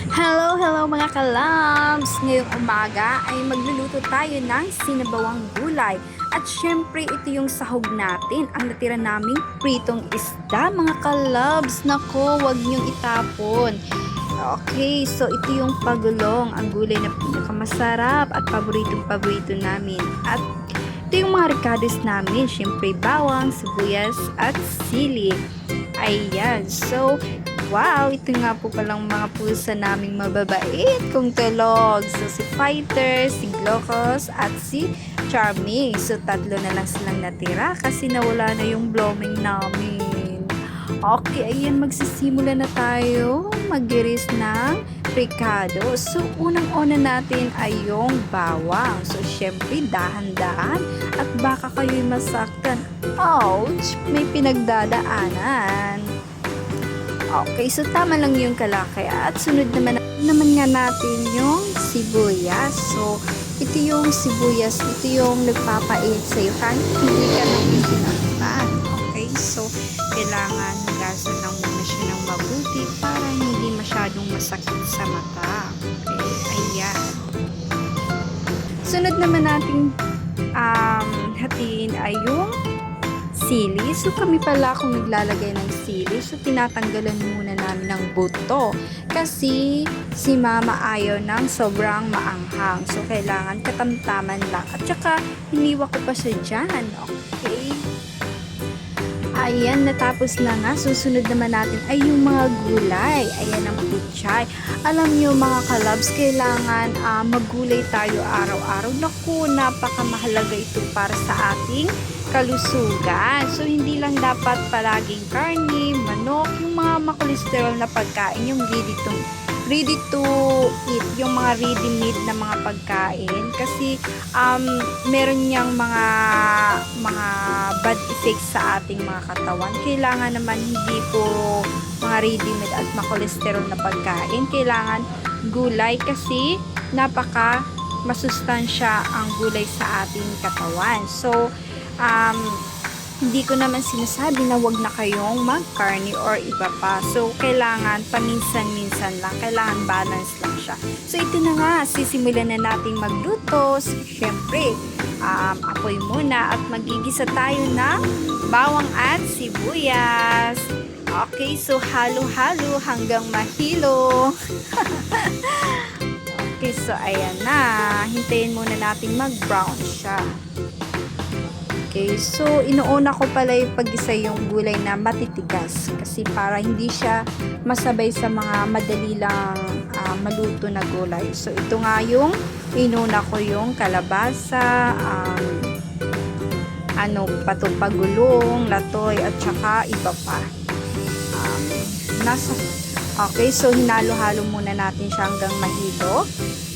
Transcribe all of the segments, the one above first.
Hello mga kalabs! Ngayong umaga ay magluluto tayo ng sinabawang gulay. At syempre ito yung sahog natin, ang natira naming pritong isda mga kalabs. Nako, wag niyong itapon. Okay, so ito yung pagulong, ang gulay na pinakamasarap at paboritong-paborito namin. At ito yung mga ricados namin, syempre bawang, sibuyas at sili. Ayan, so wow, ito nga po palang mga pusa naming mababait kung tulog. So, si Fighter, si Glocos, at si Charming. So, tatlo na lang silang natira kasi nawala na yung blooming namin. Okay, ayan, magsisimula na tayo mag-iris ng ricado. So, unang-una natin ay yung bawang. So, syempre, dahan-dahan at baka kayo'y masaktan. Ouch! May pinagdadaanan. Okay, so tama lang yung kalaki. At sunod naman nga natin yung sibuyas. So, ito yung sibuyas, ito yung nagpapait sa'yo. Kahit hindi ka nang pinaktan. Okay, so kailangan hugasan lang muna siya ng mabuti para hindi masyadong masakit sa mata. Okay, ayan. Sunod naman natin hatiin ay yung sili. So, kami pala kung naglalagay ng sili. So, tinatanggalan muna namin ng buto. Kasi, si mama ayaw ng sobrang maanghang. So, kailangan katamtaman lang. At saka, hiniwa ko pa siya dyan. Okay. Ayan, natapos na nga. Susunod naman natin ay yung mga gulay. Ayan ang pichay. Alam nyo mga kalabs, kailangan maggulay tayo araw-araw. Naku, napakamahalaga ito para sa ating kalusugan. So, hindi lang dapat palaging karne, manok, yung mga makolesterol na pagkain, yung ready to eat, yung mga ready-made na mga pagkain. Kasi, meron niyang mga bad effects sa ating mga katawan. Kailangan naman hindi po mga ready-made at makolesterol na pagkain. Kailangan gulay kasi napaka masustansya ang gulay sa ating katawan. So, hindi ko naman sinasabi na wag na kayong mag-carne or iba pa. So, kailangan paminsan-minsan lang. Kailangan balance lang siya. So, ito na nga. Sisimulan na natin magluto. Siyempre, apoy muna at magigisa tayo ng bawang at sibuyas. Okay, so halo-halo hanggang mahilo. Okay, so ayan na. Hintayin muna natin mag-brown siya. Okay, so inuuna ko pala yung pag-isa yung gulay na matitigas kasi para hindi siya masabay sa mga madali lang maluto na gulay. So ito nga yung inuna ko yung kalabasa, patupagulong, latoy at saka iba pa. Okay, so hinalo-halo muna natin siya hanggang mahilo.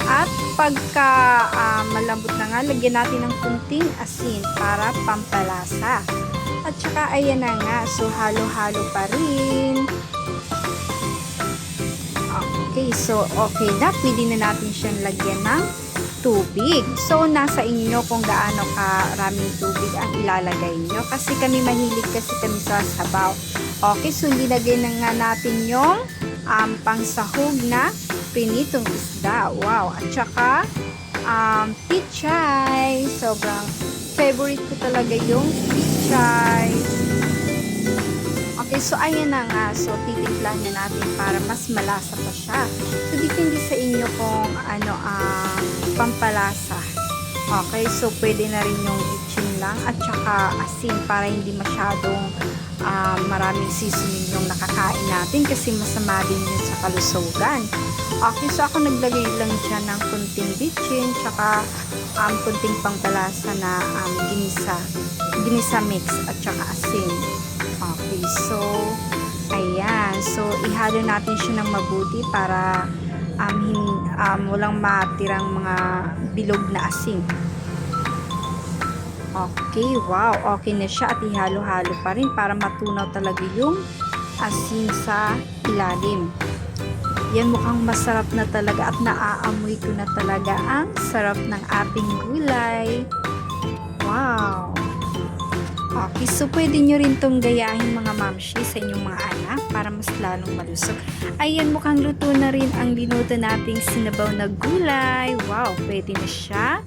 At pagka malambot na nga, lagyan natin ng kunting asin para pampalasa. At saka ayan na nga, so halo-halo pa rin. Okay, so okay na, pwede na natin siyang lagyan ng tubig. So nasa inyo kung gaano karaming tubig ang ilalagay nyo. Kasi kami mahilig kasi kami sa sabaw. Okay, so nilagay na nga natin yung pangsahog na prinitong isda. Wow! At saka, pichay. Sobrang favorite ko talaga yung pichay. Okay, so ayan na nga. So, titimpla na natin para mas malasa pa siya. So, depende sa inyo kung ano ang pampalasa. Okay, so pwede na rin yung itchin lang at saka asin para hindi masyadong maraming seasoning yung nakakain natin kasi masama din yun sa kalusugan. Okay, so ako naglagay lang dyan ng kunting bitchin tsaka kunting pampalasa na ginisa mix at saka asin. Okay, so ayan, so ihalo natin siya ng mabuti para walang matirang mga bilog na asin. Okay, wow, okay na siya at ihalo-halo pa rin para matunaw talaga yung asin sa ilalim. Yan, mukhang masarap na talaga at naaamoy ko na talaga ang sarap ng ating gulay. Wow! Okay, so pwede nyo rin tong gayahin mga mamshi sa inyong mga anak para mas lalong malusog. Ayan, mukhang luto na rin ang linuto nating sinabaw na gulay. Wow, pwede na siya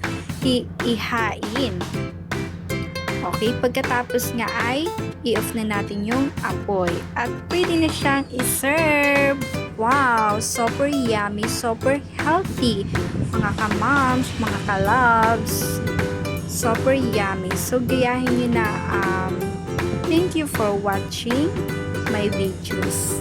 ihain. Okay, pagkatapos nga ay i-off na natin yung apoy at pwede na siyang i-serve. Wow, super yummy, super healthy. Mga ka-moms, mga ka-loves, super yummy. So, gayahin nyo na. Thank you for watching my videos.